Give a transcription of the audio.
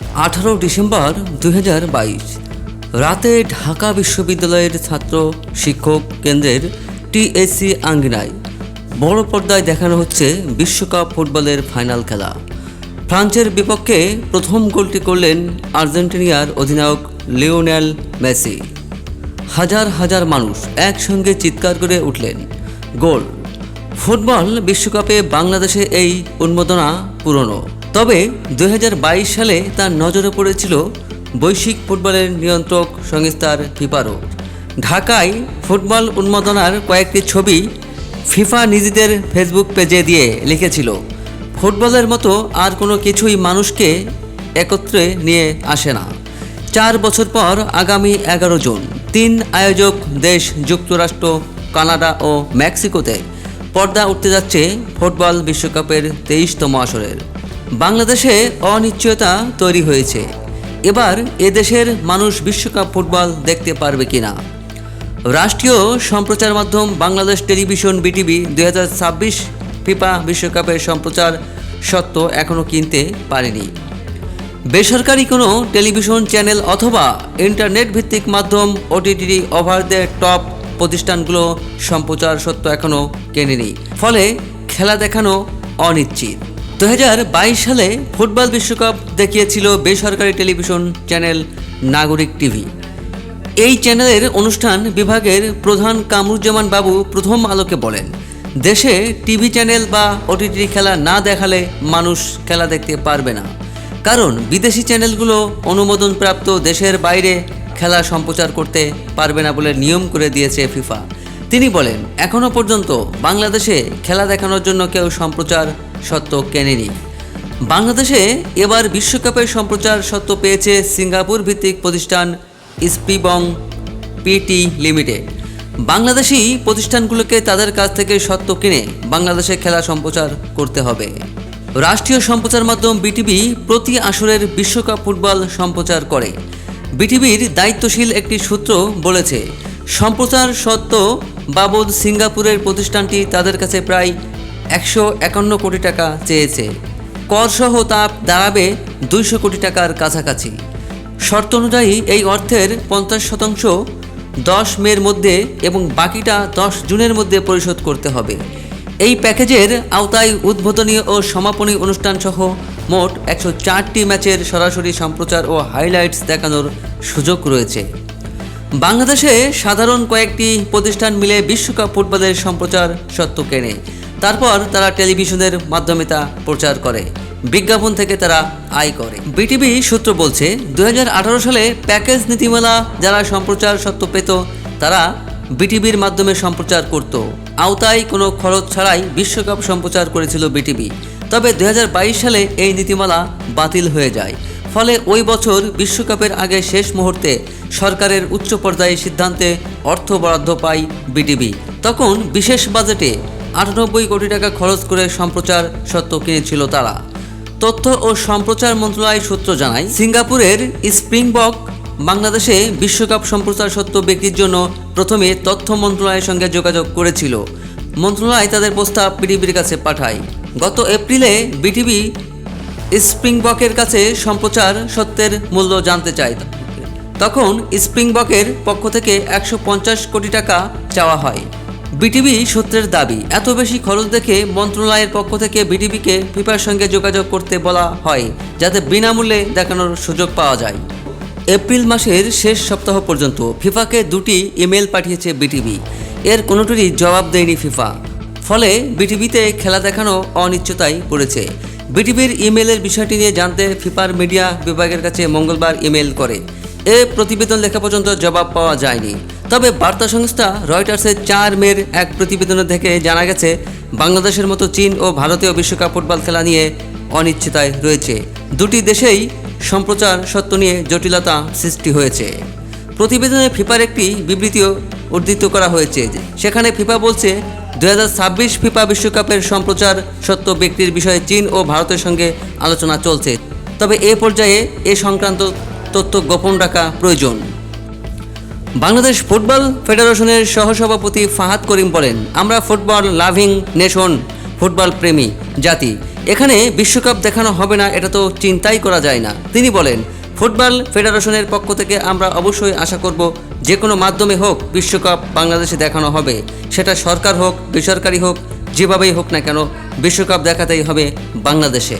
18 December 2022 রাতে ঢাকা বিশ্ববিদ্যালয়ের ছাত্র শিক্ষক কেন্দ্রের টিএসসি আঙ্গিনায় বড় পর্দায় দেখানো হচ্ছে বিশ্বকাপ ফুটবলের ফাইনাল খেলা। ফ্রান্সের বিপক্ষে প্রথম গোলটি করলেন আর্জেন্টিনার অধিনায়ক লিওনেল মেসি। হাজার হাজার মানুষ একসঙ্গে চিৎকার করে উঠলেন গোল। ফুটবল বিশ্বকাপে বাংলাদেশে এই উন্মাদনা পুরনো, তবে 2022 সালে তার নজরে পড়েছিল বৈশ্বিক ফুটবলের নিয়ন্ত্রক সংস্থার ফিফারও। ঢাকায় ফুটবল উন্মাদনার কয়েকটি ছবি ফিফা নিজেদের ফেসবুক পেজে দিয়ে লিখেছিল, ফুটবলের মতো আর কোনো কিছুই মানুষকে একত্রে নিয়ে আসে না। 4 বছর পর আগামী 11 জুন 3 আয়োজক দেশ যুক্তরাষ্ট্র, কানাডা ও মেক্সিকোতে পর্দা উঠতে যাচ্ছে ফুটবল বিশ্বকাপের 23তম আসরের। বাংলাদেশে অনিশ্চয়তা তৈরি হয়েছে, এবার এদেশের মানুষ বিশ্বকাপ ফুটবল দেখতে পারবে কিনা। রাষ্ট্রীয় সম্প্রচার মাধ্যম বাংলাদেশ টেলিভিশন বিটিভি 2026 ফিফা বিশ্বকাপের সম্প্রচার সত্ত্ব এখনও কিনতে পারেনি। বেসরকারি কোনো টেলিভিশন চ্যানেল অথবা ইন্টারনেট ভিত্তিক মাধ্যম ওটিটি ওভার দ্য টপ প্রতিষ্ঠানগুলো সম্প্রচার সত্ত্ব এখনও কেনেনি, ফলে খেলা দেখানো অনিশ্চিত। 2022 সালে ফুটবল বিশ্বকাপ দেখিয়েছিল বেসরকারি টেলিভিশন চ্যানেল নাগরিক টিভি। এই চ্যানেলের অনুষ্ঠান বিভাগের প্রধান কামরুজ্জামান বাবু প্রথম আলোকে বলেন, দেশে টিভি চ্যানেল বা ওটিটি খেলা না দেখালে মানুষ খেলা দেখতে পারবে না, কারণ বিদেশি চ্যানেলগুলো অনুমোদনপ্রাপ্ত দেশের বাইরে খেলা সম্প্রচার করতে পারবে না বলে নিয়ম করে দিয়েছে ফিফা। তিনি বলেন, এখনও পর্যন্ত বাংলাদেশে খেলা দেখানোর জন্য কেউ সম্প্রচার সত্ত্ব কেনেনি। বাংলাদেশে এবার বিশ্বকাপের সম্প্রচার সত্ত্ব পেয়েছে সিঙ্গাপুর ভিত্তিক প্রতিষ্ঠান স্পিবং পিটি লিমিটেড। বাংলাদেশি প্রতিষ্ঠানগুলোকে তাদের কাছ থেকে সত্ত্ব কিনে বাংলাদেশে খেলা সম্প্রচার করতে হবে। রাষ্ট্রীয় সম্প্রচার মাধ্যম বিটিভি প্রতি আসরের বিশ্বকাপ ফুটবল সম্প্রচার করে। বিটিভির দায়িত্বশীল একটি সূত্র বলেছে, সম্প্রচার সত্ত্ব বাবদ সিঙ্গাপুরের প্রতিষ্ঠানটি তাদের কাছে প্রায় 151 কোটি টাকা চেয়েছে। করসহ তা দাঁড়াবে 200 কোটি টাকার কাছাকাছি। শর্ত অনুযায়ী এই অর্থের 50% 10 মের মধ্যে এবং বাকিটা 10 জুনের মধ্যে পরিশোধ করতে হবে। এই প্যাকেজের আওতায় উদ্বোধনী ও সমাপনী অনুষ্ঠান সহ মোট 104টি ম্যাচের সরাসরি সম্প্রচার ও হাইলাইটস দেখানোর সুযোগ রয়েছে। বাংলাদেশে সাধারণ কয়েকটি প্রতিষ্ঠান মিলে বিশ্বকাপ ফুটবলের সম্প্রচার সত্ত্ব কেনে, তারপর তারা টেলিভিশনের মাধ্যমে তা প্রচার করে, বিজ্ঞাপন থেকে তারা আয় করে। বিটিভি সূত্র বলছে, 2018 সালে প্যাকেজ নীতিমালা যারা সম্প্রচার সত্ত্ব পেত তারা বিটিভির মাধ্যমে সম্প্রচার করত। আওতায় কোনো খরচ ছাড়াই বিশ্বকাপ সম্প্রচার করেছিল বিটিভি। তবে 2022 সালে এই নীতিমালা বাতিল হয়ে যায়, ফলে ওই বছর বিশ্বকাপের আগে শেষ মুহূর্তে সরকারের উচ্চ পর্যায়ে সিদ্ধান্তে অর্থ বরাদ্দ পায় বিটিভি। তখন বিশেষ বাজেটে 98 কোটি টাকা খরচ করে সম্প্রচার সত্ত্ব কিনেছিল তারা। তথ্য ও সম্প্রচার মন্ত্রণালয় সূত্র জানায়, সিঙ্গাপুরের স্প্রিংবক বাংলাদেশে বিশ্বকাপ সম্প্রচার সত্ত্ব বিক্রির জন্য প্রথমে তথ্য মন্ত্রণালয়ের সঙ্গে যোগাযোগ করেছিল। মন্ত্রণালয় তাদের প্রস্তাব বিটিভির কাছে পাঠায়। গত এপ্রিলে বিটিভি স্প্রিংবকের কাছে সম্প্রচার সত্ত্বের মূল্য জানতে চায়। তখন স্প্রিংবকের পক্ষ থেকে 150 কোটি টাকা চাওয়া হয়। বিটিভি সূত্রের দাবি, এত বেশি খরচ দেখে মন্ত্রণালয়ের পক্ষ থেকে বিটিভিকে ফিফার সঙ্গে যোগাযোগ করতে বলা হয়, যাতে বিনামূল্যে দেখানোর সুযোগ পাওয়া যায়। এপ্রিল মাসের শেষ সপ্তাহ পর্যন্ত ফিফাকে 2টি ইমেল পাঠিয়েছে বিটিভি, এর কোনোটিরই জবাব দেয়নি ফিফা। ফলে বিটিভিতে খেলা দেখানো অনিশ্চয়তায় পড়েছে। বিটিভির ইমেলের বিষয়টি নিয়ে জানতে ফিফার মিডিয়া বিভাগের কাছে মঙ্গলবার ইমেল করে এ প্রতিবেদন লেখা পর্যন্ত জবাব পাওয়া যায়নি। তবে বার্তা সংস্থা রয়টার্সের 4 মের এক প্রতিবেদনে থেকে জানা গেছে, বাংলাদেশের মতো চীন ও ভারতীয় বিশ্বকাপ ফুটবল খেলা নিয়ে অনিশ্চয়তায় রয়েছে। দুটি দেশেই সম্প্রচার সত্ত্ব নিয়ে জটিলতা সৃষ্টি হয়েছে। প্রতিবেদনে ফিফার একটি বিবৃতিও উদ্ধৃত করা হয়েছে, সেখানে ফিফা বলছে 2026 ফিফা বিশ্বকাপের সম্প্রচার সত্ত্ব বিক্রির বিষয়ে চীন ও ভারতের সঙ্গে আলোচনা চলছে, তবে এ পর্যায়ে এ সংক্রান্ত তথ্য গোপন রাখা প্রয়োজন। বাংলাদেশ ফুটবল ফেডারেশনের সহসভাপতি ফাহাদ করিম বলেন, আমরা ফুটবল লাভিং নেশন, ফুটবল প্রেমী জাতি। এখানে বিশ্বকাপ দেখানো হবে না এটা তো চিন্তাই করা যায় না। তিনি বলেন, ফুটবল ফেডারেশনের পক্ষ থেকে আমরা অবশ্যই আশা করব যে কোনো মাধ্যমে হোক বিশ্বকাপ বাংলাদেশে দেখানো হবে, সেটা সরকার হোক বেসরকারি হোক যেভাবেই হোক না কেন বিশ্বকাপ দেখাতেই হবে বাংলাদেশে।